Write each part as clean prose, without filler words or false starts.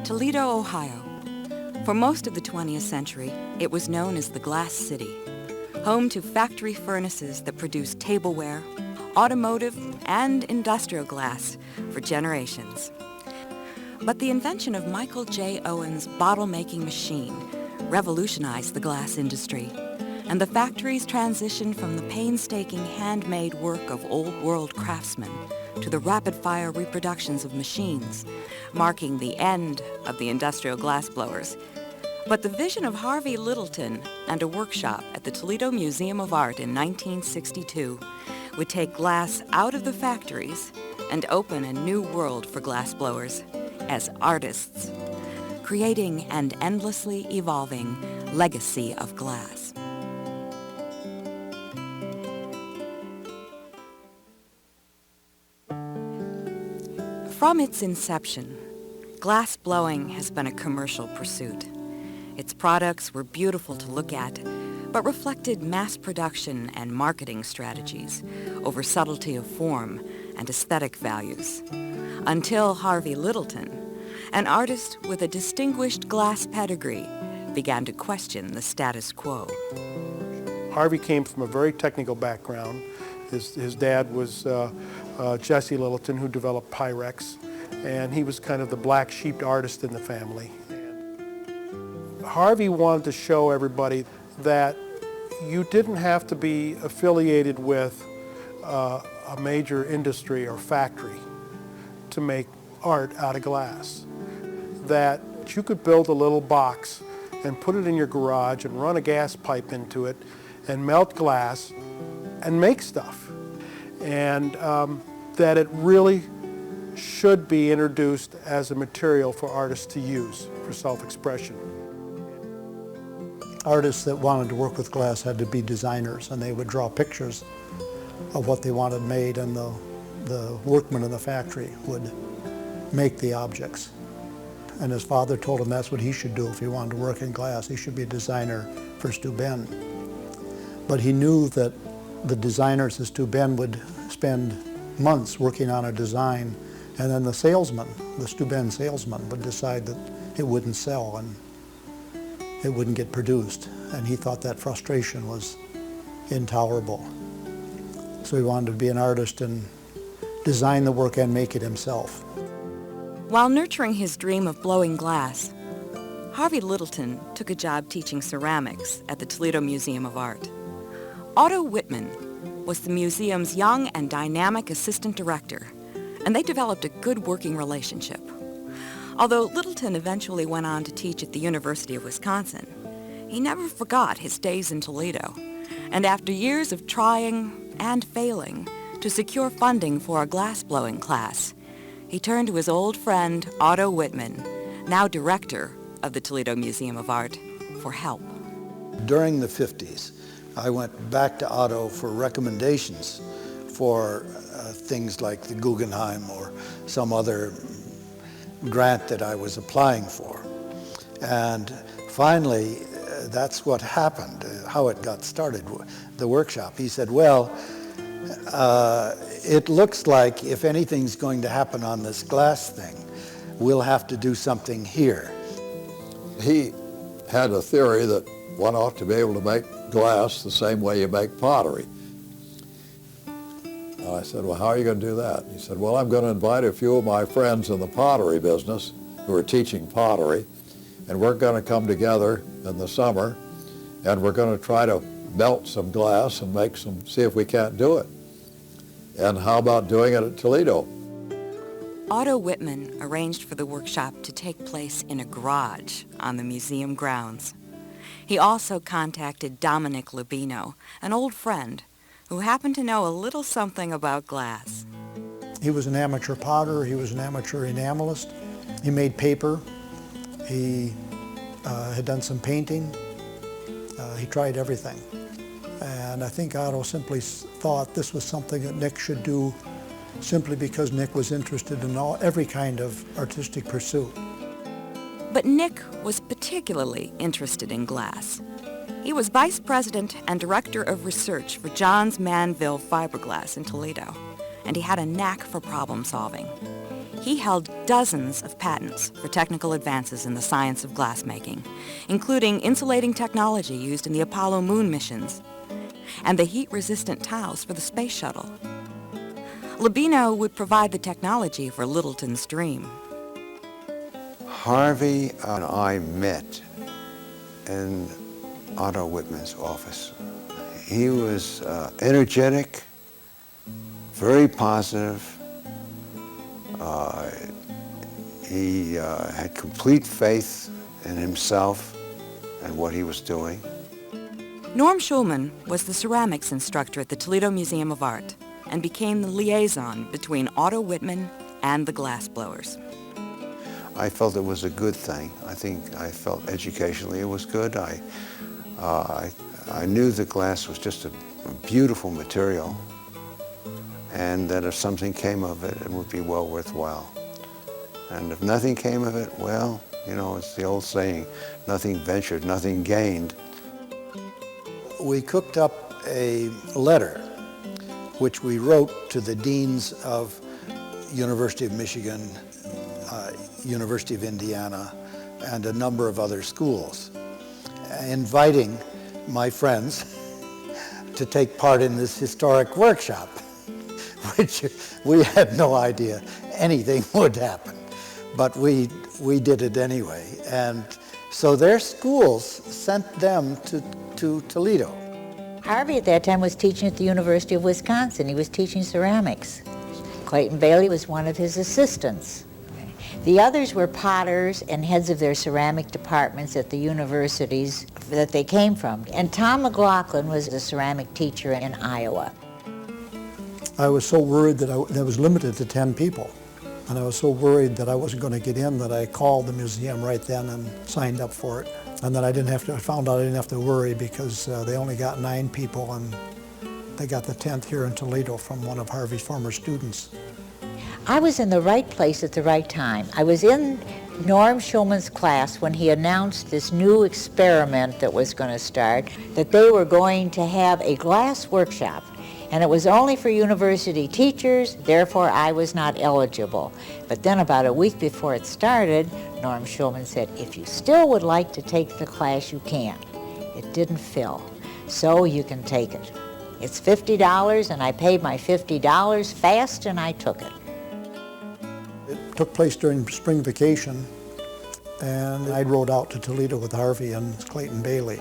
Toledo, Ohio. For most of the 20th century, it was known as the Glass City, home to factory furnaces that produced tableware, automotive, and industrial glass for generations. But the invention of Michael J. Owen's bottle-making machine revolutionized the glass industry, and the factories transitioned from the painstaking handmade work of old-world craftsmen to the rapid-fire reproductions of machines, marking the end of the industrial glassblowers. But the vision of Harvey Littleton and a workshop at the Toledo Museum of Art in 1962 would take glass out of the factories and open a new world for glassblowers as artists, creating an endlessly evolving legacy of glass. From its inception, glass blowing has been a commercial pursuit. Its products were beautiful to look at, but reflected mass production and marketing strategies over subtlety of form and aesthetic values. Until Harvey Littleton, an artist with a distinguished glass pedigree, began to question the status quo. Harvey came from a very technical background. His dad was Jesse Littleton, who developed Pyrex, and he was kind of the black sheep artist in the family. Harvey wanted to show everybody that you didn't have to be affiliated with a major industry or factory to make art out of glass. That you could build a little box and put it in your garage and run a gas pipe into it and melt glass and make stuff. And that it really should be introduced as a material for artists to use for self-expression. Artists that wanted to work with glass had to be designers, and they would draw pictures of what they wanted made, and the workmen in the factory would make the objects. And his father told him that's what he should do if he wanted to work in glass. He should be a designer for Steuben. But he knew that the designers at Steuben would spend months working on a design, and then the salesman, the Steuben salesman, would decide that it wouldn't sell and it wouldn't get produced. And he thought that frustration was intolerable. So he wanted to be an artist and design the work and make it himself. While nurturing his dream of blowing glass, Harvey Littleton took a job teaching ceramics at the Toledo Museum of Art. Otto Whitman was the museum's young and dynamic assistant director, and they developed a good working relationship. Although Littleton eventually went on to teach at the University of Wisconsin, he never forgot his days in Toledo, and after years of trying and failing to secure funding for a glassblowing class, he turned to his old friend Otto Whitman, now director of the Toledo Museum of Art, for help. During the 50s, I went back to Otto for recommendations for things like the Guggenheim or some other grant that I was applying for. And finally, that's what happened, how it got started, the workshop. He said, well, it looks like if anything's going to happen on this glass thing, we'll have to do something here. He had a theory that one ought to be able to make glass the same way you make pottery. And I said, well, how are you going to do that? He said, well, I'm going to invite a few of my friends in the pottery business who are teaching pottery, and we're going to come together in the summer, and we're going to try to melt some glass and make some, see if we can't do it. And how about doing it at Toledo? Otto Whitman arranged for the workshop to take place in a garage on the museum grounds. He also contacted Dominick Labino, an old friend, who happened to know a little something about glass. He was an amateur potter, he was an amateur enamelist. He made paper, he had done some painting, he tried everything. And I think Otto simply thought this was something that Nick should do simply because Nick was interested in every kind of artistic pursuit. But Nick was particularly interested in glass. He was vice president and director of research for Johns Manville Fiberglass in Toledo, and he had a knack for problem solving. He held dozens of patents for technical advances in the science of glassmaking, including insulating technology used in the Apollo moon missions and the heat-resistant tiles for the space shuttle. Labino would provide the technology for Littleton's dream. Harvey and I met in Otto Whitman's office. He was energetic, very positive. He had complete faith in himself and what he was doing. Norm Schulman was the ceramics instructor at the Toledo Museum of Art and became the liaison between Otto Whitman and the glassblowers. I felt it was a good thing. I felt educationally it was good. I knew the glass was just a beautiful material, and that if something came of it, it would be well worthwhile. And if nothing came of it, well, you know, it's the old saying, nothing ventured, nothing gained. We cooked up a letter which we wrote to the deans of University of Michigan, University of Indiana, and a number of other schools, inviting my friends to take part in this historic workshop, which we had no idea anything would happen. But we did it anyway. And so their schools sent them to Toledo. Harvey at that time was teaching at the University of Wisconsin. He was teaching ceramics. Clayton Bailey was one of his assistants. The others were potters and heads of their ceramic departments at the universities that they came from. And Tom McLaughlin was a ceramic teacher in Iowa. I was so worried that that was limited to 10 people. And I was so worried that I wasn't going to get in that I called the museum right then and signed up for it. And then I found out I didn't have to worry because they only got 9 people, and they got the 10th here in Toledo from one of Harvey's former students. I was in the right place at the right time. I was in Norm Schulman's class when he announced this new experiment that was going to start, that they were going to have a glass workshop. And it was only for university teachers, therefore I was not eligible. But then about a week before it started, Norm Schulman said, if you still would like to take the class, you can. It didn't fill, so you can take it. It's $50, and I paid my $50 fast, and I took it. It took place during spring vacation, and I rode out to Toledo with Harvey and Clayton Bailey.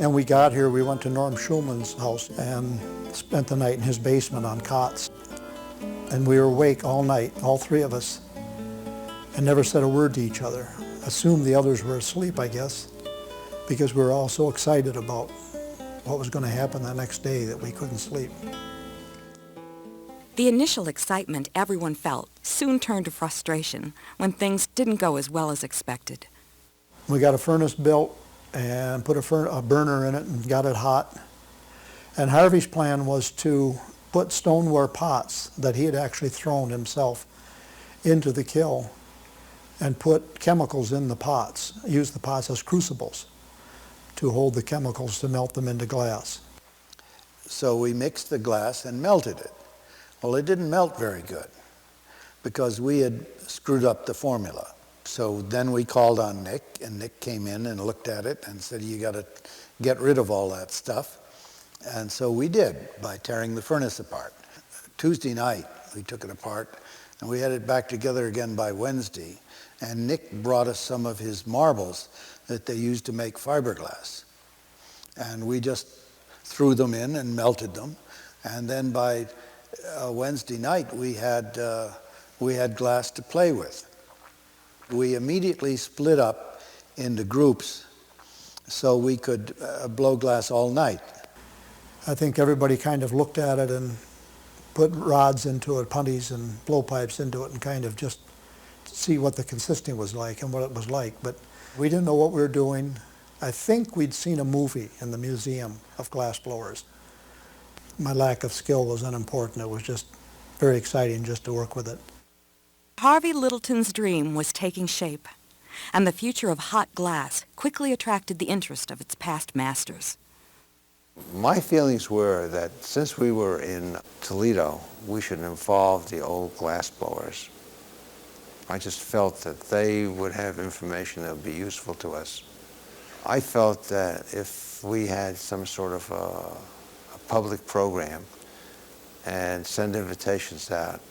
And we got here, we went to Norm Schulman's house and spent the night in his basement on cots. And we were awake all night, all 3 of us, and never said a word to each other. Assumed the others were asleep, I guess, because we were all so excited about what was going to happen the next day that we couldn't sleep. The initial excitement everyone felt soon turned to frustration when things didn't go as well as expected. We got a furnace built and put a burner in it and got it hot. And Harvey's plan was to put stoneware pots that he had actually thrown himself into the kiln and put chemicals in the pots, use the pots as crucibles to hold the chemicals to melt them into glass. So we mixed the glass and melted it. Well, it didn't melt very good because we had screwed up the formula. So then we called on Nick, and Nick came in and looked at it and said, you got to get rid of all that stuff. And so we did by tearing the furnace apart. Tuesday night, we took it apart, and we had it back together again by Wednesday. And Nick brought us some of his marbles that they used to make fiberglass. And we just threw them in and melted them. And then by Wednesday night, we had glass to play with. We immediately split up into groups so we could blow glass all night. I think everybody kind of looked at it and put rods into it, punties and blowpipes into it, and kind of just see what the consistency was like and what it was like. But we didn't know what we were doing. I think we'd seen a movie in the Museum of Glassblowers. My lack of skill was unimportant. It was just very exciting just to work with it. Harvey Littleton's dream was taking shape, and the future of hot glass quickly attracted the interest of its past masters. My feelings were that since we were in Toledo, we should involve the old glass blowers I just felt that they would have information that would be useful to us. I felt that if we had some sort of a public program and send invitations out,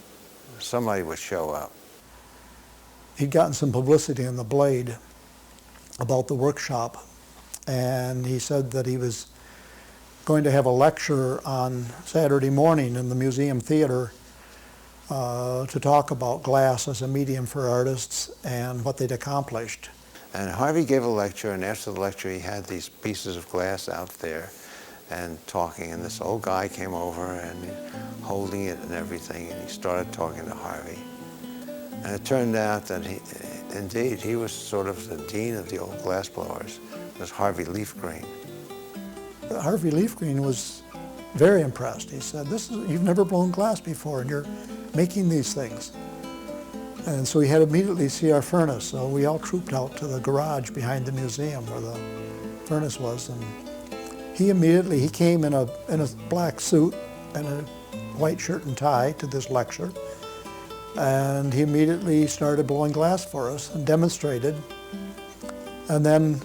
somebody would show up. He'd gotten some publicity in the Blade about the workshop, and he said that he was going to have a lecture on Saturday morning in the museum theater to talk about glass as a medium for artists and what they'd accomplished. And Harvey gave a lecture, and after the lecture he had these pieces of glass out there and talking, and this old guy came over and holding it and everything, and he started talking to Harvey. And it turned out that he was sort of the dean of the old glassblowers. It was Harvey Littleton. Harvey Littleton was very impressed. He said, you've never blown glass before, and you're making these things. And so he had immediately see our furnace, so we all trooped out to the garage behind the museum where the furnace was, and he came in a black suit and a white shirt and tie to this lecture, and he immediately started blowing glass for us and demonstrated, and then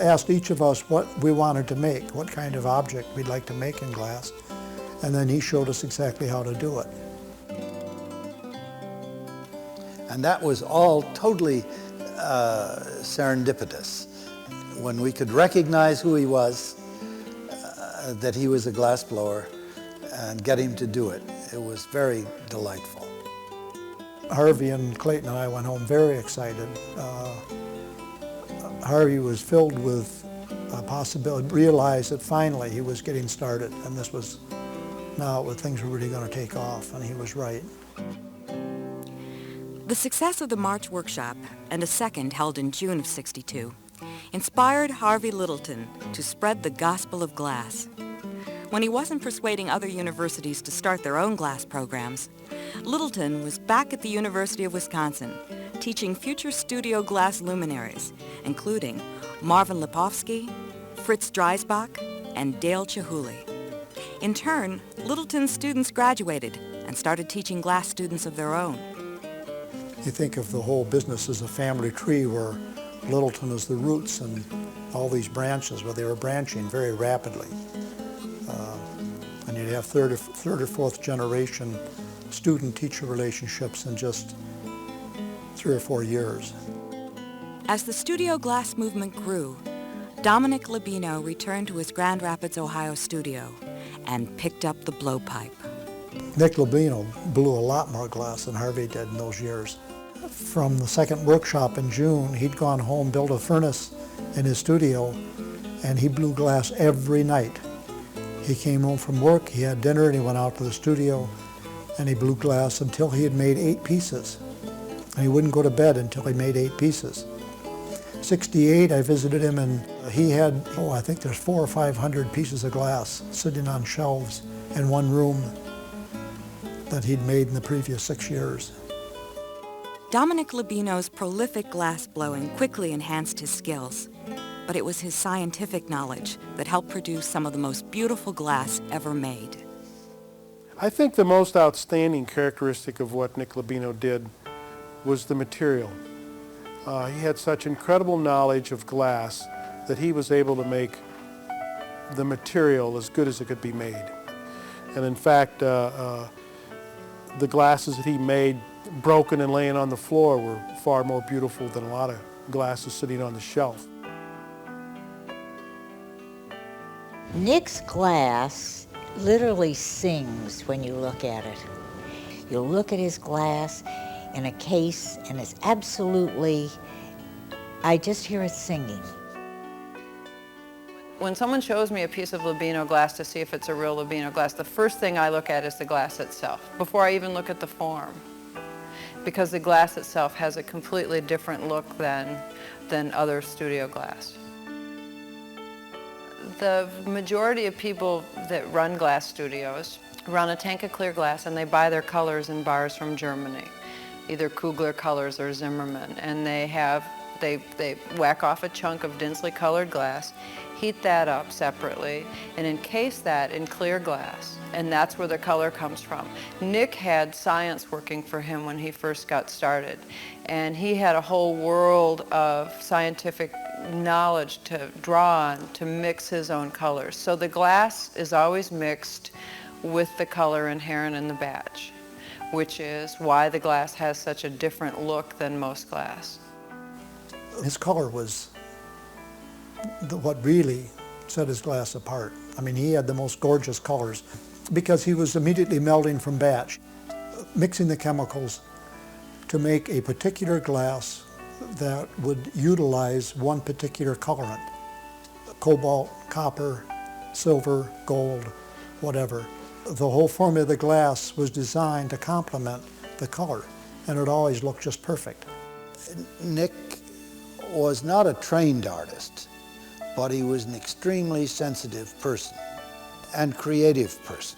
asked each of us what we wanted to make, what kind of object we'd like to make in glass, and then he showed us exactly how to do it. And that was all totally serendipitous. When we could recognize who he was, that he was a glassblower, and get him to do it, it was very delightful. Harvey and Clayton and I went home very excited. Harvey was filled with a possibility, realized that finally he was getting started, and this was now what things were really going to take off, and he was right. The success of the March workshop, and a second held in June of '62, inspired Harvey Littleton to spread the gospel of glass. When he wasn't persuading other universities to start their own glass programs, Littleton was back at the University of Wisconsin, teaching future studio glass luminaries, including Marvin Lipovsky, Fritz Dreisbach, and Dale Chihuly. In turn, Littleton's students graduated and started teaching glass students of their own. You think of the whole business as a family tree where Littleton is the roots and all these branches, where they were branching very rapidly. And you'd have third or fourth generation student-teacher relationships in just 3 or 4 years. As the studio glass movement grew, Dominick Labino returned to his Grand Rapids, Ohio studio and picked up the blowpipe. Nick Labino blew a lot more glass than Harvey did in those years. From the second workshop in June, he'd gone home, built a furnace in his studio, and he blew glass every night. He came home from work, he had dinner, and he went out to the studio, and he blew glass until he had made 8 pieces. And he wouldn't go to bed until he made 8 pieces. '68, I visited him, and he had, I think there's 400 or 500 pieces of glass sitting on shelves in one room that he'd made in the previous 6 years. Dominick Labino's prolific glass blowing quickly enhanced his skills, but it was his scientific knowledge that helped produce some of the most beautiful glass ever made. I think the most outstanding characteristic of what Nick Labino did was the material. He had such incredible knowledge of glass that he was able to make the material as good as it could be made. And in fact, the glasses that he made, broken and laying on the floor, were far more beautiful than a lot of glasses sitting on the shelf. Nick's glass literally sings when you look at it. You look at his glass in a case and it's absolutely, I just hear it singing. When someone shows me a piece of Labino glass to see if it's a real Labino glass, the first thing I look at is the glass itself, before I even look at the form. Because the glass itself has a completely different look than other studio glass. The majority of people that run glass studios run a tank of clear glass and they buy their colors in bars from Germany, either Kugler colors or Zimmermann, and they have They whack off a chunk of densely colored glass, heat that up separately, and encase that in clear glass. And that's where the color comes from. Nick had science working for him when he first got started. And he had a whole world of scientific knowledge to draw on to mix his own colors. So the glass is always mixed with the color inherent in the batch, which is why the glass has such a different look than most glass. His color was what really set his glass apart. I mean, he had the most gorgeous colors because he was immediately melting from batch, mixing the chemicals to make a particular glass that would utilize one particular colorant: cobalt, copper, silver, gold, whatever. The whole formula of the glass was designed to complement the color, and it always looked just perfect. Nick was not a trained artist, but he was an extremely sensitive person and creative person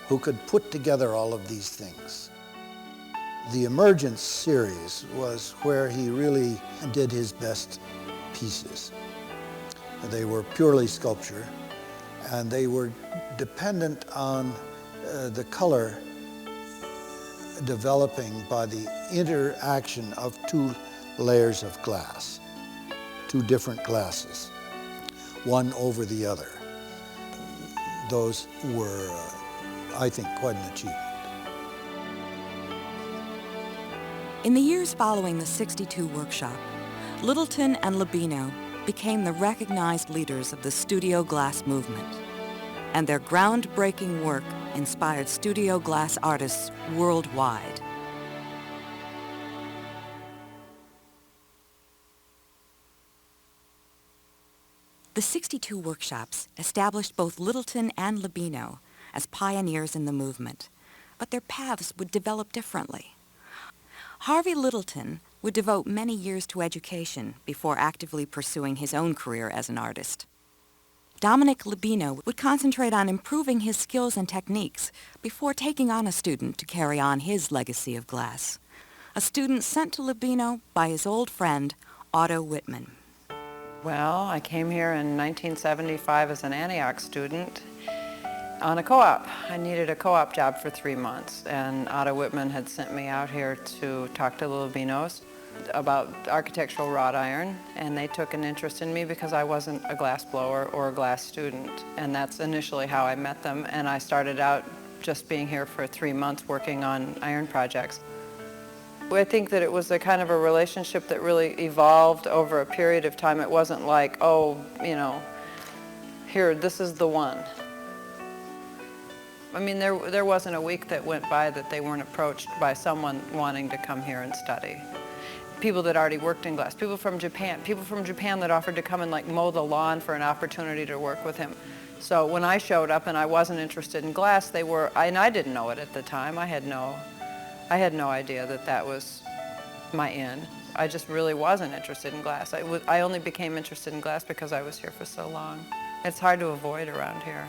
who could put together all of these things. The Emergence series was where he really did his best pieces. They were purely sculpture, and they were dependent on the color developing by the interaction of two layers of glass, two different glasses, one over the other. Those were, I think, quite an achievement. In the years following the '62 workshop, Littleton and Labino became the recognized leaders of the studio glass movement, and their groundbreaking work inspired studio glass artists worldwide. The '62 workshops established both Littleton and Labino as pioneers in the movement, but their paths would develop differently. Harvey Littleton would devote many years to education before actively pursuing his own career as an artist. Dominick Labino would concentrate on improving his skills and techniques before taking on a student to carry on his legacy of glass, a student sent to Labino by his old friend, Otto Whitman. Well, I came here in 1975 as an Antioch student on a co-op. I needed a co-op job for 3 months, and Otto Whitman had sent me out here to talk to the Labinos about architectural wrought iron, and they took an interest in me because I wasn't a glass blower or a glass student, and that's initially how I met them. And I started out just being here for 3 months working on iron projects. I think that it was a kind of a relationship that really evolved over a period of time. It wasn't like, oh, you know, here, this is the one. I mean, there wasn't a week that went by that they weren't approached by someone wanting to come here and study. People that already worked in glass, people from Japan that offered to come and like mow the lawn for an opportunity to work with him. So when I showed up and I wasn't interested in glass, they were, and I didn't know it at the time. I had no idea that that was my in. I just really wasn't interested in glass. I only became interested in glass because I was here for so long. It's hard to avoid around here.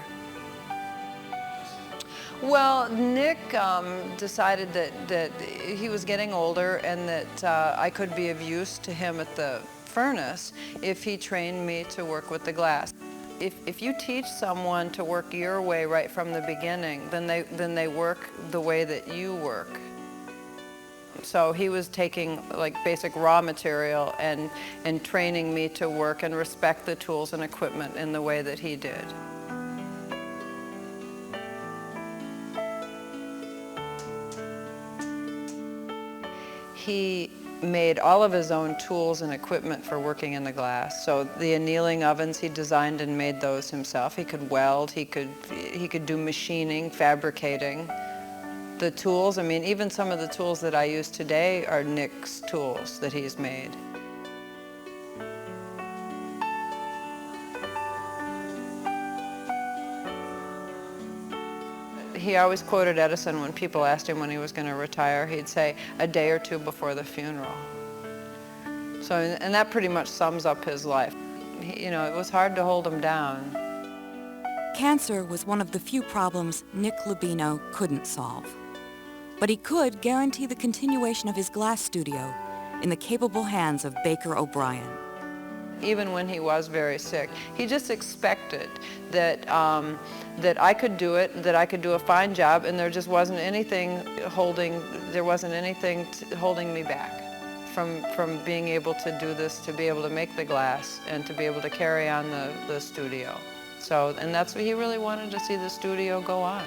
Well, Nick decided that he was getting older and that I could be of use to him at the furnace if he trained me to work with the glass. If you teach someone to work your way right from the beginning, then they work the way that you work. So he was taking like basic raw material and training me to work and respect the tools and equipment in the way that he did. He made all of his own tools and equipment for working in the glass. So the annealing ovens, he designed and made those himself. He could weld, he could do machining, fabricating. The tools, I mean, even some of the tools that I use today are Nick's tools that he's made. He always quoted Edison when people asked him when he was going to retire. He'd say, a day or two before the funeral. So, and that pretty much sums up his life. You know, it was hard to hold him down. Cancer was one of the few problems Nick Labino couldn't solve. But he could guarantee the continuation of his glass studio in the capable hands of Baker O'Brien. Even when he was very sick, he just expected that, that I could do it, that I could do a fine job, and there just wasn't anything holding me back from being able to do this, to be able to make the glass, and to be able to carry on the studio. So, and that's what he really wanted, to see the studio go on.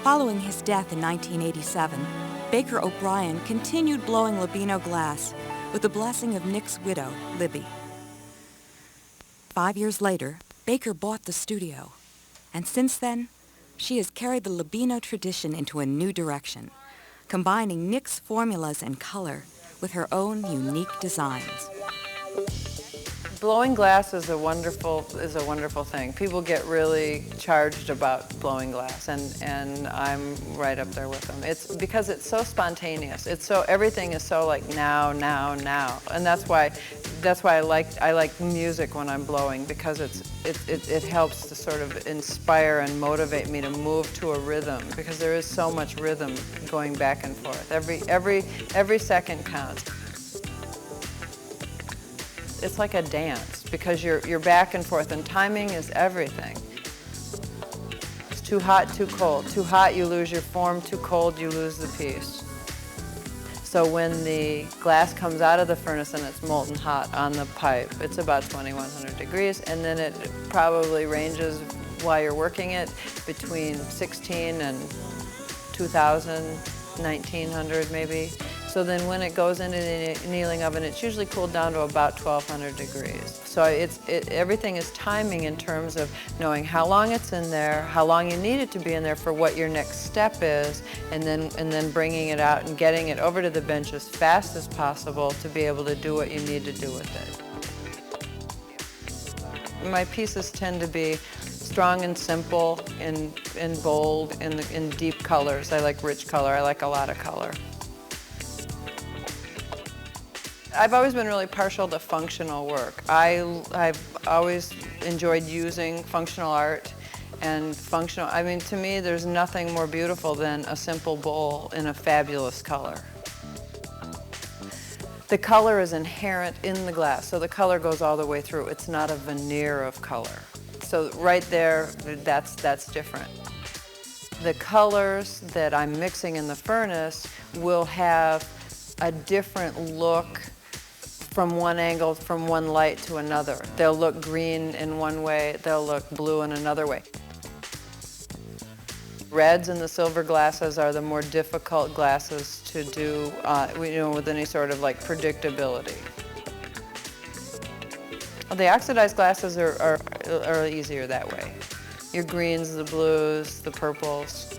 Following his death in 1987, Baker O'Brien continued blowing Labino glass with the blessing of Nick's widow, Libby. 5 years later, Baker bought the studio, and since then, she has carried the Labino tradition into a new direction, combining Nick's formulas and color with her own unique designs. Blowing glass is a wonderful thing. People get really charged about blowing glass, and I'm right up there with them. It's because it's so spontaneous. Everything is so like now, and that's why I like music when I'm blowing, because it helps to sort of inspire and motivate me to move to a rhythm, because there is so much rhythm going back and forth. Every second counts. It's like a dance, because you're back and forth, and timing is everything. It's too hot, too cold. Too hot, you lose your form. Too cold, you lose the piece. So when the glass comes out of the furnace and it's molten hot on the pipe, it's about 2100 degrees, and then it probably ranges while you're working it between 16 and 2000, 1900 maybe. So then when it goes into the annealing oven, it's usually cooled down to about 1200 degrees. So everything is timing in terms of knowing how long it's in there, how long you need it to be in there for what your next step is, and then bringing it out and getting it over to the bench as fast as possible to be able to do what you need to do with it. My pieces tend to be strong and simple, and bold, in deep colors. I like rich color. I like a lot of color. I've always been really partial to functional work. I've always enjoyed using functional art, and to me, there's nothing more beautiful than a simple bowl in a fabulous color. The color is inherent in the glass, so the color goes all the way through. It's not a veneer of color. So right there, that's different. The colors that I'm mixing in the furnace will have a different look from one angle, from one light to another. They'll look green in one way, they'll look blue in another way. Reds and the silver glasses are the more difficult glasses to do with any sort of like predictability. The oxidized glasses are easier that way. Your greens, the blues, the purples.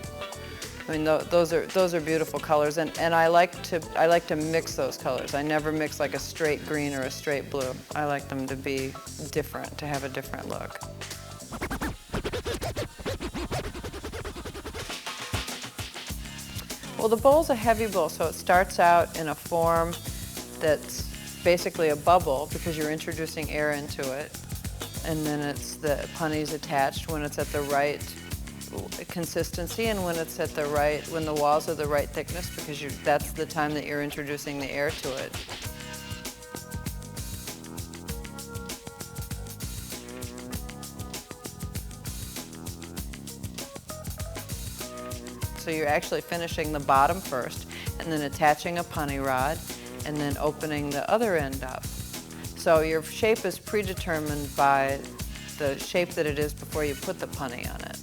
I mean, those are beautiful colors, and I like to mix those colors. I never mix like a straight green or a straight blue. I like them to be different, to have a different look. Well, the bowl's a heavy bowl, so it starts out in a form that's basically a bubble because you're introducing air into it, and then the punny's attached when it's at the right consistency, and when the walls are the right thickness, because that's the time that you're introducing the air to it. So you're actually finishing the bottom first, and then attaching a punny rod, and then opening the other end up. So your shape is predetermined by the shape that it is before you put the punny on it.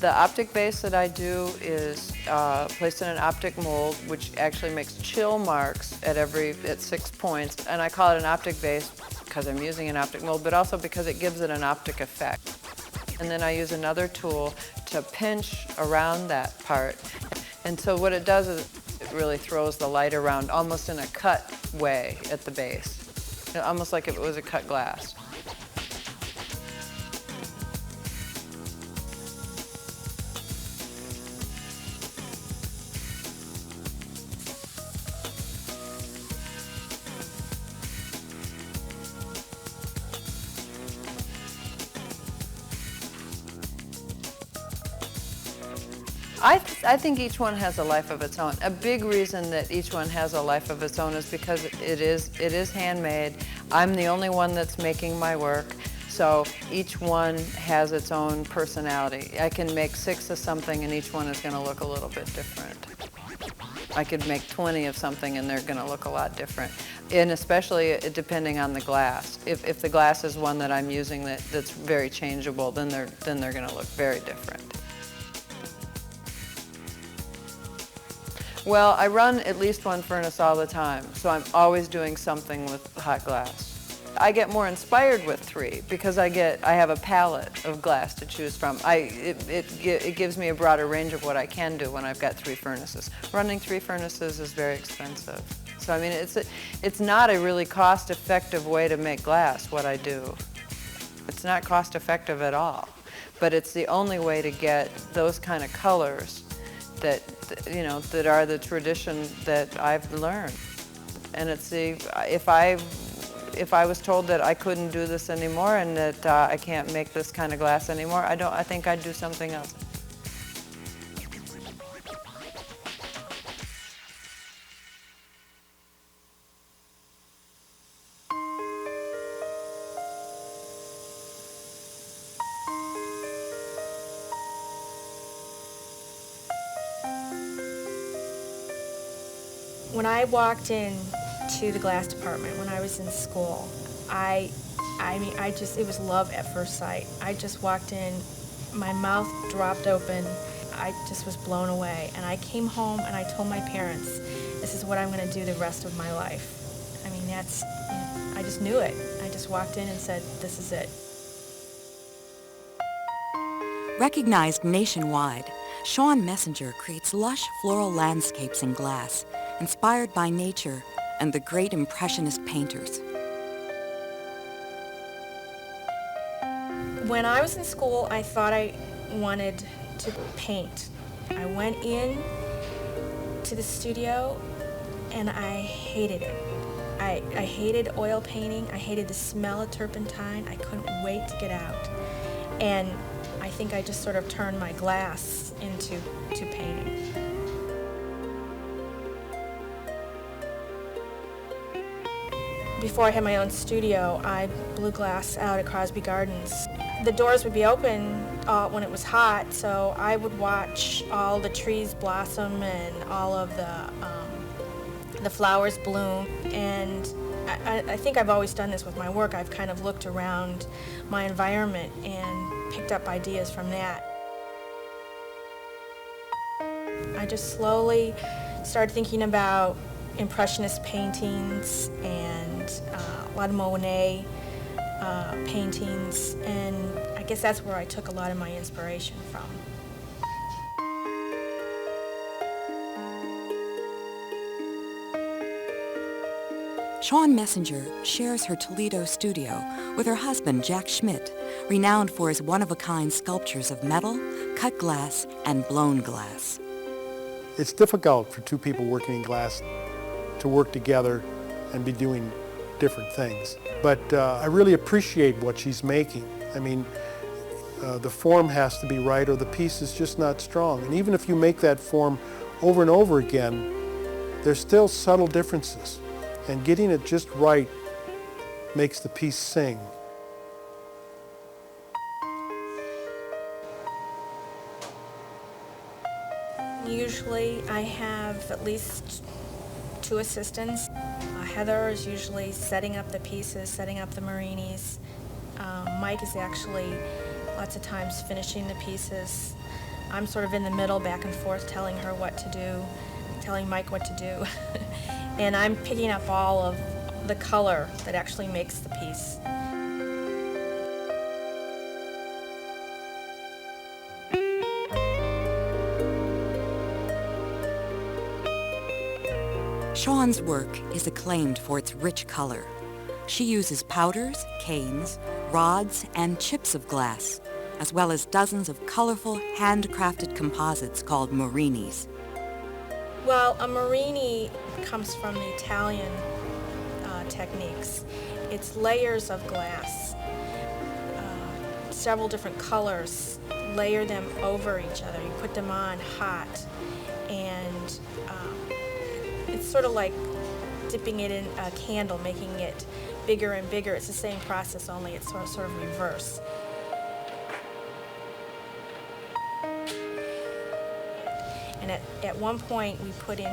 The optic base that I do is placed in an optic mold, which actually makes chill marks at 6 points. And I call it an optic base because I'm using an optic mold, but also because it gives it an optic effect. And then I use another tool to pinch around that part. And so what it does is really throws the light around, almost in a cut way at the base, almost like if it was a cut glass. I think each one has a life of its own. A big reason that each one has a life of its own is because it is handmade. I'm the only one that's making my work, so each one has its own personality. I can make 6 of something and each one is going to look a little bit different. I could make 20 of something and they're going to look a lot different. And especially depending on the glass. If the glass is one that I'm using that's very changeable, then they're going to look very different. Well, I run at least one furnace all the time, so I'm always doing something with hot glass. I get more inspired with 3 because I have a palette of glass to choose from. It gives me a broader range of what I can do when I've got 3 furnaces. Running 3 furnaces is very expensive. So I mean, it's not a really cost-effective way to make glass, what I do. It's not cost-effective at all, but it's the only way to get those kind of colors that are the tradition that I've learned. And it's if I was told that I couldn't do this anymore and that I can't make this kind of glass anymore, I think I'd do something else. When I walked in to the glass department when I was in school, it was love at first sight. I just walked in, my mouth dropped open, I just was blown away. And I came home and I told my parents, this is what I'm going to do the rest of my life. I mean, I just knew it. I just walked in and said, this is it. Recognized nationwide, Sean Messenger creates lush floral landscapes in glass, inspired by nature and the great Impressionist painters. When I was in school, I thought I wanted to paint. I went in to the studio and I hated it. I hated oil painting. I hated the smell of turpentine. I couldn't wait to get out. And I think I just sort of turned my glass into painting. Before I had my own studio, I blew glass out at Crosby Gardens. The doors would be open when it was hot, so I would watch all the trees blossom and all of the flowers bloom. And I think I've always done this with my work. I've kind of looked around my environment and picked up ideas from that. I just slowly started thinking about Impressionist paintings and a lot of Monet paintings, and I guess that's where I took a lot of my inspiration from. Sean Messenger shares her Toledo studio with her husband, Jack Schmidt, renowned for his one-of-a-kind sculptures of metal, cut glass, and blown glass. It's difficult for 2 people working in glass to work together and be doing different things. But I really appreciate what she's making. I mean, the form has to be right or the piece is just not strong. And even if you make that form over and over again, there's still subtle differences. And getting it just right makes the piece sing. Usually I have at least 2 assistants. Heather is usually setting up the pieces, setting up the marinis. Mike is actually lots of times finishing the pieces. I'm sort of in the middle, back and forth, telling her what to do, telling Mike what to do. And I'm picking up all of the color that actually makes the piece. Shawn's work is acclaimed for its rich color. She uses powders, canes, rods, and chips of glass, as well as dozens of colorful, handcrafted composites called morinis. Well, a morini comes from the Italian techniques. It's layers of glass, several different colors, layer them over each other. You put them on hot, and it's sort of like dipping it in a candle, making it bigger and bigger. It's the same process, only it's sort of reverse. And at one point, we put in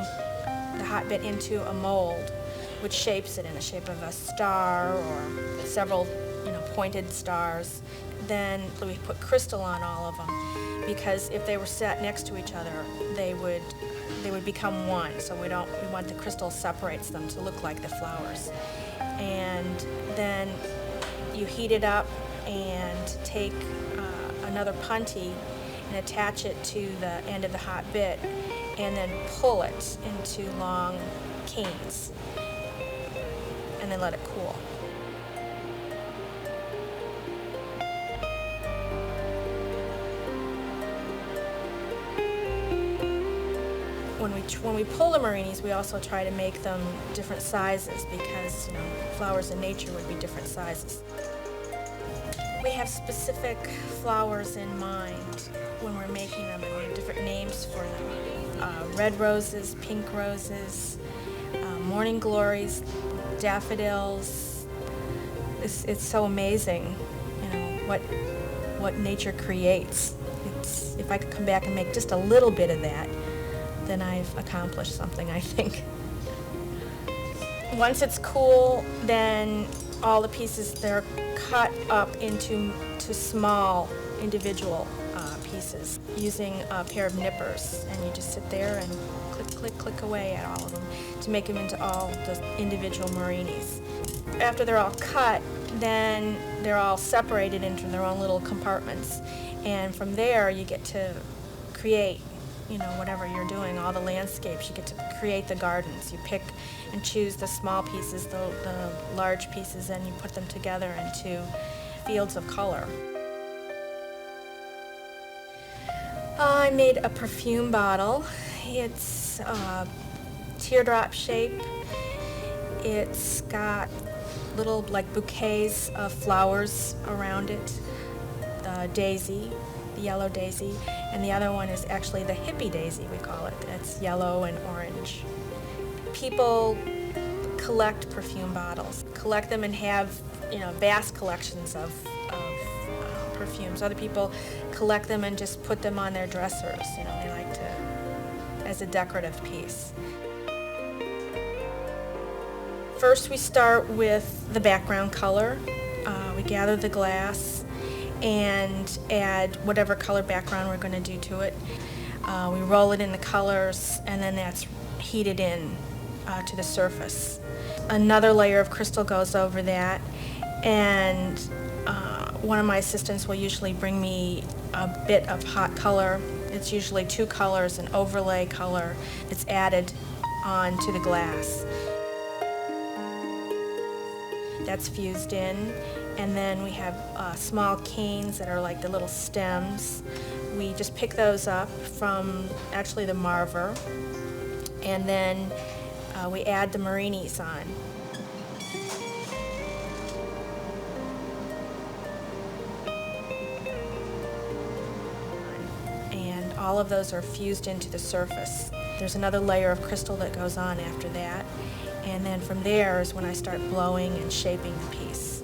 the hot bit into a mold, which shapes it in the shape of a star or several, pointed stars. Then we put crystal on all of them, because if they were set next to each other, they would become one. So we want the crystal separates them to look like the flowers. And then you heat it up and take another punty and attach it to the end of the hot bit, and then pull it into long canes, and then let it cool. When we pull the morinis, we also try to make them different sizes, because flowers in nature would be different sizes. We have specific flowers in mind when we're making them, and we have different names for them. Red roses, pink roses, morning glories, daffodils. It's so amazing, what nature creates. If I could come back and make just a little bit of that, then I've accomplished something, I think. Once it's cool, then all the pieces, they're cut up into small individual pieces using a pair of nippers, and you just sit there and click, click, click away at all of them to make them into all the individual morinis. After they're all cut, then they're all separated into their own little compartments, and from there you get to create whatever you're doing, all the landscapes. You get to create the gardens. You pick and choose the small pieces, the large pieces, and you put them together into fields of color. I made a perfume bottle. It's teardrop shape. It's got little bouquets of flowers around it. The daisy, the yellow daisy, and the other one is actually the hippie daisy, we call it. It's yellow and orange. People collect perfume bottles, collect them and have vast collections of perfumes. Other people collect them and just put them on their dressers. They like to, as a decorative piece. First we start with the background color. We gather the glass and add whatever color background we're going to do to it. We roll it in the colors, and then that's heated in to the surface. Another layer of crystal goes over that, and one of my assistants will usually bring me a bit of hot color. It's usually 2 colors, an overlay color that's added onto the glass. That's fused in. And then we have small canes that are like the little stems. We just pick those up from actually the marver, and then we add the morinis on. And all of those are fused into the surface. There's another layer of crystal that goes on after that, and then from there is when I start blowing and shaping the piece.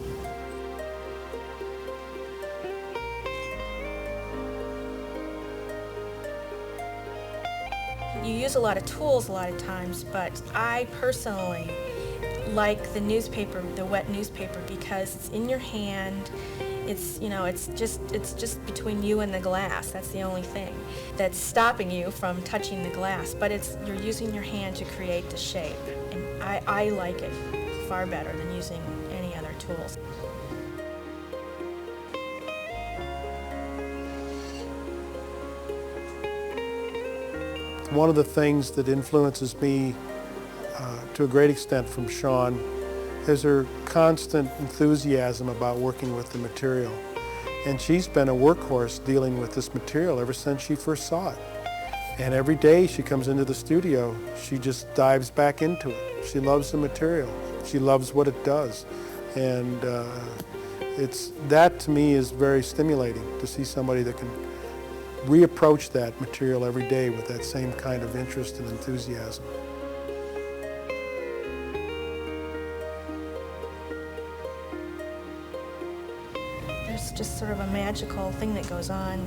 You use a lot of tools a lot of times, but I personally like the newspaper, the wet newspaper, because it's in your hand. It's just between you and the glass. That's the only thing that's stopping you from touching the glass. But you're using your hand to create the shape, and I like it far better than using any other tools. One of the things that influences me to a great extent from Sean, is her constant enthusiasm about working with the material. And she's been a workhorse dealing with this material ever since she first saw it. And every day she comes into the studio, she just dives back into it. She loves the material. She loves what it does. And that to me is very stimulating, to see somebody that can reapproach that material every day with that same kind of interest and enthusiasm. There's just sort of a magical thing that goes on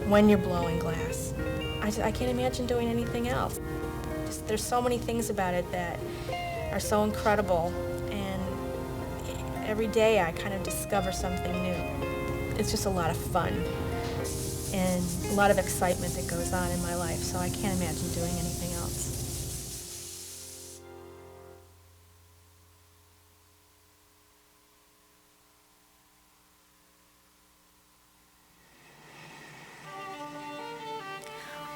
when you're blowing glass. I can't imagine doing anything else. There's so many things about it that are so incredible, and every day I kind of discover something new. It's just a lot of fun and a lot of excitement that goes on in my life, so I can't imagine doing anything else.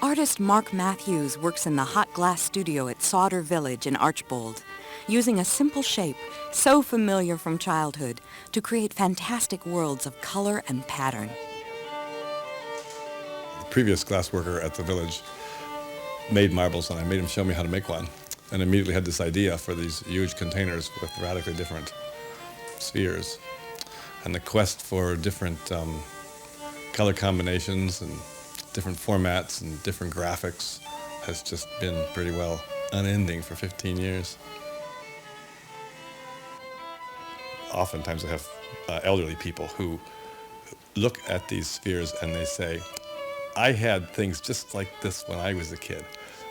Artist Mark Matthews works in the hot glass studio at Sauder Village in Archbold, using a simple shape so familiar from childhood to create fantastic worlds of color and pattern. The previous glassworker at the village made marbles, and I made him show me how to make one, and immediately had this idea for these huge containers with radically different spheres. And the quest for different color combinations and different formats and different graphics has just been pretty well unending for 15 years. Oftentimes I have elderly people who look at these spheres and they say, I had things just like this when I was a kid.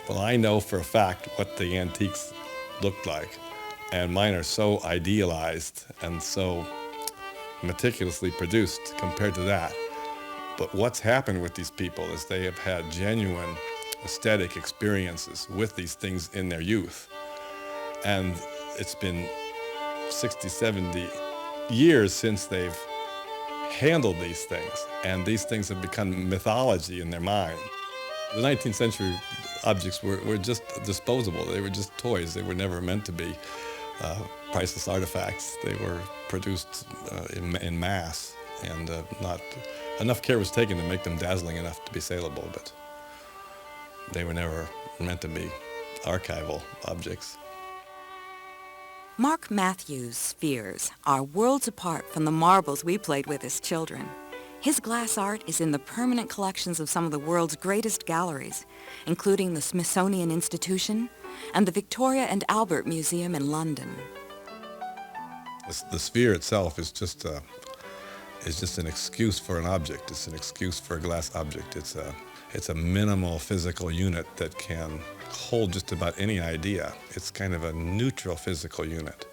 Well, I know for a fact what the antiques looked like, and mine are so idealized and so meticulously produced compared to that. But what's happened with these people is they have had genuine aesthetic experiences with these things in their youth. And it's been 60, 70 years since they've handled these things, and these things have become mythology in their mind. The 19th century objects were just disposable. They were just toys. They were never meant to be priceless artifacts. They were produced in mass, and not enough care was taken to make them dazzling enough to be saleable, but they were never meant to be archival objects. Mark Matthews' spheres are worlds apart from the marbles we played with as children. His glass art is in the permanent collections of some of the world's greatest galleries, including the Smithsonian Institution and the Victoria and Albert Museum in London. The sphere itself is just an excuse for an object. It's an excuse for a glass object. It's a minimal physical unit that can hold just about any idea. It's kind of a neutral physical unit.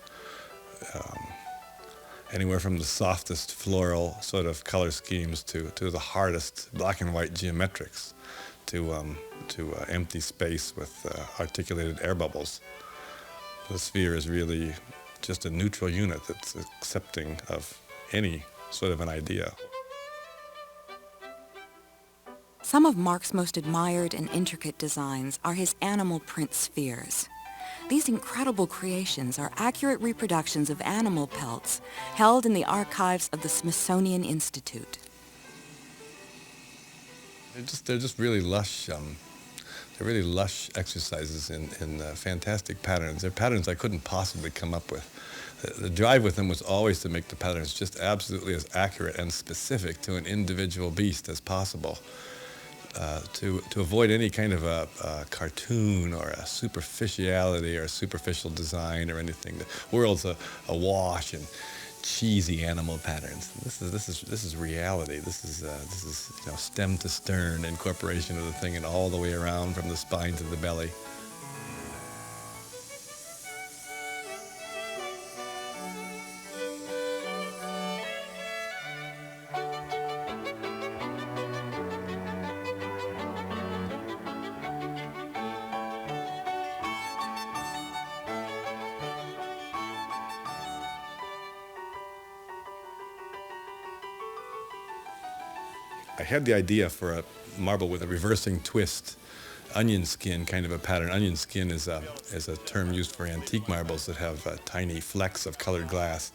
Anywhere from the softest floral sort of color schemes to the hardest black and white geometrics, to empty space with articulated air bubbles. The sphere is really just a neutral unit that's accepting of any sort of an idea. Some of Mark's most admired and intricate designs are his animal print spheres. These incredible creations are accurate reproductions of animal pelts held in the archives of the Smithsonian Institute. They're just really lush. They're really lush exercises in fantastic patterns. They're patterns I couldn't possibly come up with. The drive with them was always to make the patterns just absolutely as accurate and specific to an individual beast as possible. To avoid any kind of a cartoon or a superficiality or a superficial design or anything. The world's awash in cheesy animal patterns. This is reality. This is stem to stern incorporation of the thing and all the way around from the spine to the belly. I had the idea for a marble with a reversing twist onion skin kind of a pattern. Onion skin is a term used for antique marbles that have tiny flecks of colored glass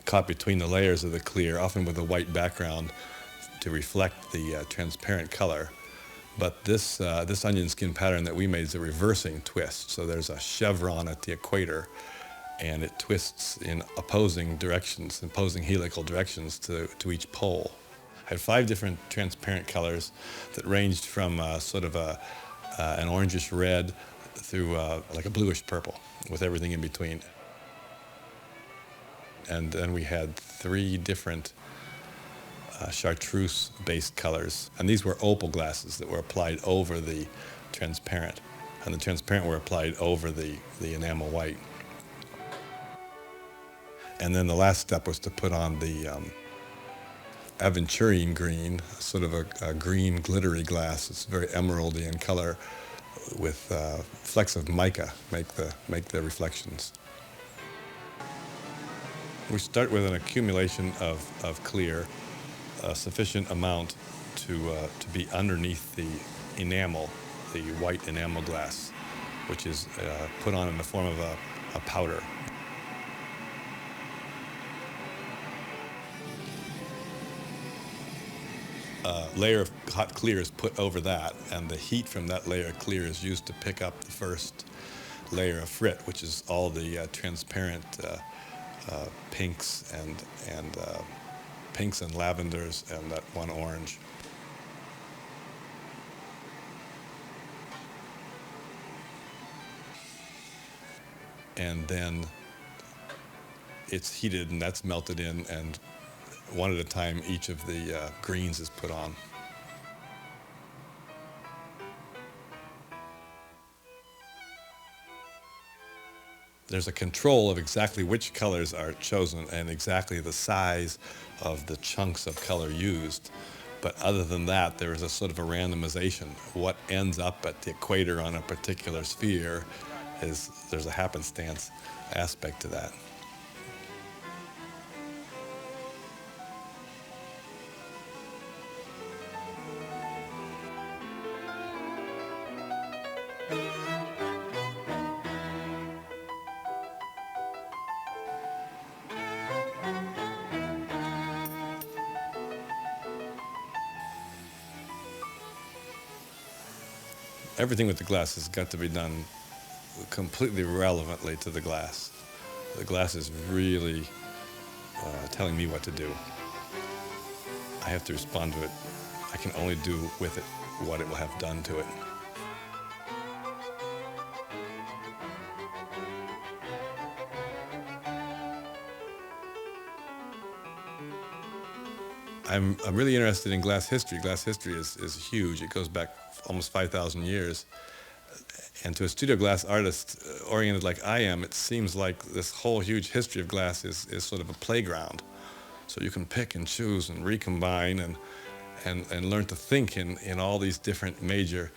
caught between the layers of the clear, often with a white background to reflect the transparent color. But this onion skin pattern that we made is a reversing twist. So there's a chevron at the equator, and it twists in opposing directions, opposing helical directions to each pole. I had 5 different transparent colors that ranged from sort of an orangish red through like a bluish purple, with everything in between. And then we had 3 different chartreuse-based colors. And these were opal glasses that were applied over the transparent. And the transparent were applied over the enamel white. And then the last step was to put on the aventurine green, sort of a green glittery glass. It's very emeraldy in color, with flecks of mica make the reflections. We start with an accumulation of clear, a sufficient amount to be underneath the enamel, the white enamel glass, which is put on in the form of a powder. A layer of hot clear is put over that, and the heat from that layer of clear is used to pick up the first layer of frit, which is all the transparent pinks and lavenders and that one orange. And then it's heated and that's melted in, and one at a time each of the greens is put on. There's a control of exactly which colors are chosen and exactly the size of the chunks of color used. But other than that, there is a sort of a randomization. What ends up at the equator on a particular sphere there's a happenstance aspect to that. Everything with the glass has got to be done completely relevantly to the glass. The glass is really telling me what to do. I have to respond to it. I can only do with it what it will have done to it. I'm really interested in glass history. Glass history is huge. It goes back almost 5,000 years. And to a studio glass artist oriented like I am, it seems like this whole huge history of glass is sort of a playground. So you can pick and choose and recombine and learn to think in all these different major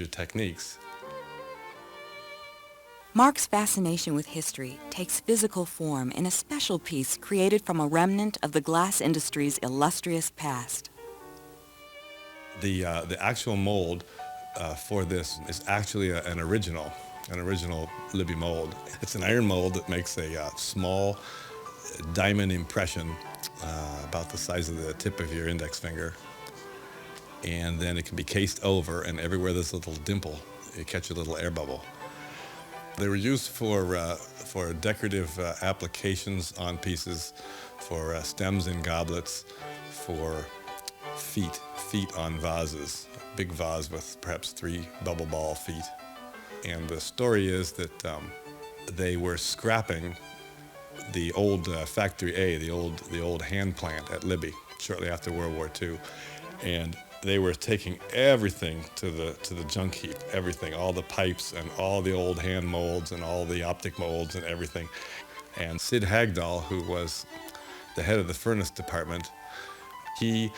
techniques. Mark's fascination with history takes physical form in a special piece created from a remnant of the glass industry's illustrious past. The actual mold for this is actually an original Libby mold. It's an iron mold that makes a small diamond impression about the size of the tip of your index finger. And then it can be cased over, and everywhere there's a little dimple, you catch a little air bubble. They were used for decorative applications on pieces, for stems in goblets, for feet on vases, a big vase with perhaps 3 bubble ball feet. And the story is that they were scrapping the old Factory A, the old hand plant at Libby, shortly after World War II, and they were taking everything to the junk heap, everything, all the pipes and all the old hand molds and all the optic molds and everything. And Sid Hagdahl, who was the head of the furnace department, he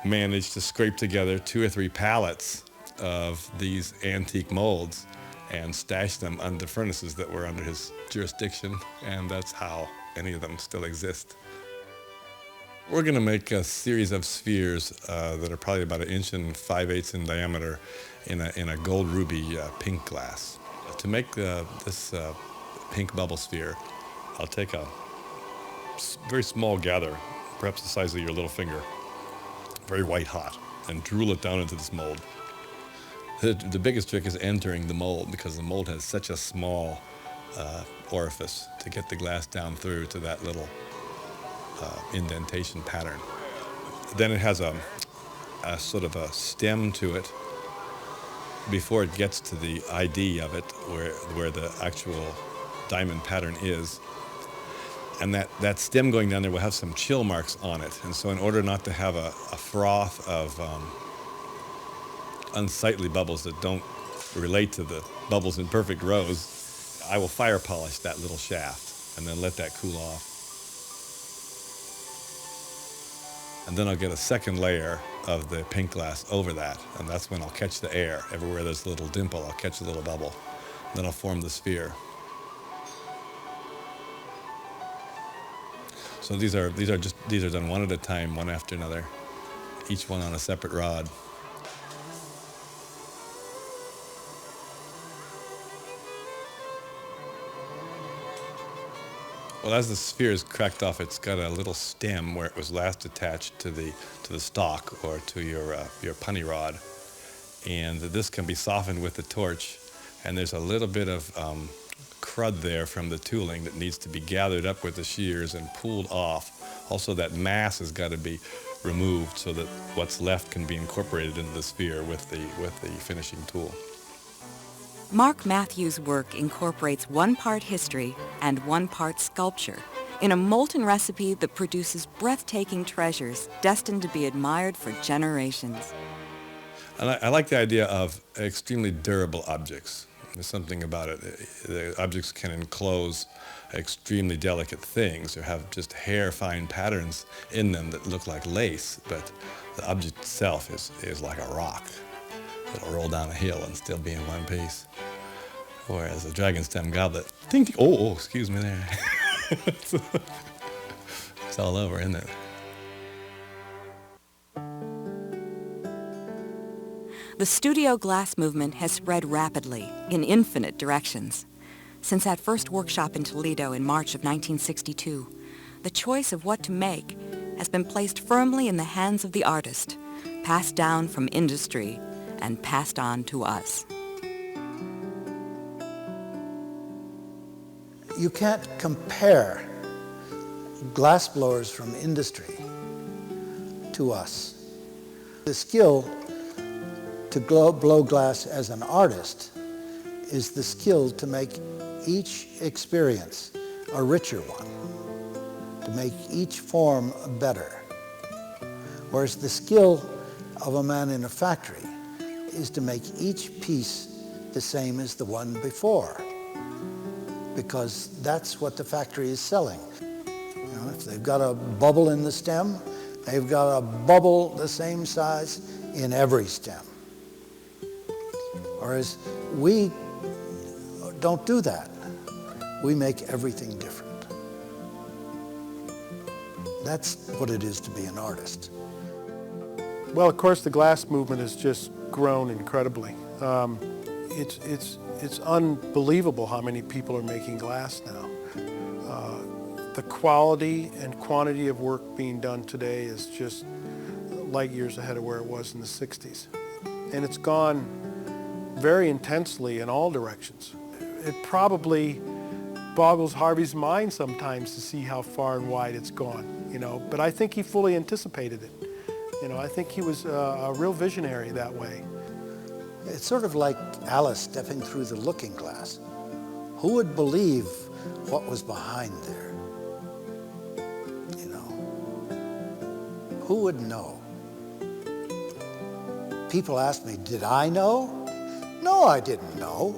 managed to scrape together 2 or 3 pallets of these antique molds and stash them under furnaces that were under his jurisdiction, and that's how any of them still exist. We're going to make a series of spheres that are probably about 1 5/8 inches in diameter in a gold ruby pink glass. To make this pink bubble sphere, I'll take a very small gather, perhaps the size of your little finger, very white hot, and drool it down into this mold. The biggest trick is entering the mold, because the mold has such a small orifice to get the glass down through to that little indentation pattern. Then it has a sort of a stem to it before it gets to the ID of it, where the actual diamond pattern is. And that stem going down there will have some chill marks on it. And so in order not to have a froth of unsightly bubbles that don't relate to the bubbles in perfect rows, I will fire polish that little shaft and then let that cool off. And then I'll get a second layer of the pink glass over that, and that's when I'll catch the air. Everywhere there's a little dimple, I'll catch a little bubble. Then I'll form the sphere. So these are done one at a time, one after another, each one on a separate rod. Well, as the sphere is cracked off, it's got a little stem where it was last attached to the stock or to your punny rod, and this can be softened with the torch. And there's a little bit of crud there from the tooling that needs to be gathered up with the shears and pulled off. Also, that mass has got to be removed so that what's left can be incorporated into the sphere with the finishing tool. Mark Matthews' work incorporates 1 part history and 1 part sculpture in a molten recipe that produces breathtaking treasures destined to be admired for generations. And I like the idea of extremely durable objects. There's something about it. The objects can enclose extremely delicate things or have just hair-fine patterns in them that look like lace, but the object itself is like a rock. It'll roll down a hill and still be in one piece. Whereas a dragon stem goblet, ding, ding, oh, excuse me there. It's all over, isn't it? The studio glass movement has spread rapidly in infinite directions. Since that first workshop in Toledo in March of 1962, the choice of what to make has been placed firmly in the hands of the artist, passed down from industry and passed on to us. You can't compare glassblowers from industry to us. The skill to blow glass as an artist is the skill to make each experience a richer one, to make each form better. Whereas the skill of a man in a factory is to make each piece the same as the one before, because that's what the factory is selling. You know, if they've got a bubble in the stem, they've got a bubble the same size in every stem. Whereas we don't do that. We make everything different. That's what it is to be an artist. Well, of course, the glass movement has just grown incredibly. It's unbelievable how many people are making glass now. The quality and quantity of work being done today is just light years ahead of where it was in the 60s. And it's gone very intensely in all directions. It probably boggles Harvey's mind sometimes to see how far and wide it's gone, you know, but I think he fully anticipated it. You know, I think he was a real visionary that way. It's sort of like Alice stepping through the looking glass. Who would believe what was behind there? You know, who would know? People ask me, did I know? No, I didn't know.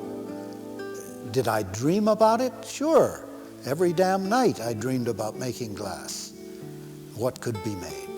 Did I dream about it? Sure. Every damn night I dreamed about making glass. What could be made.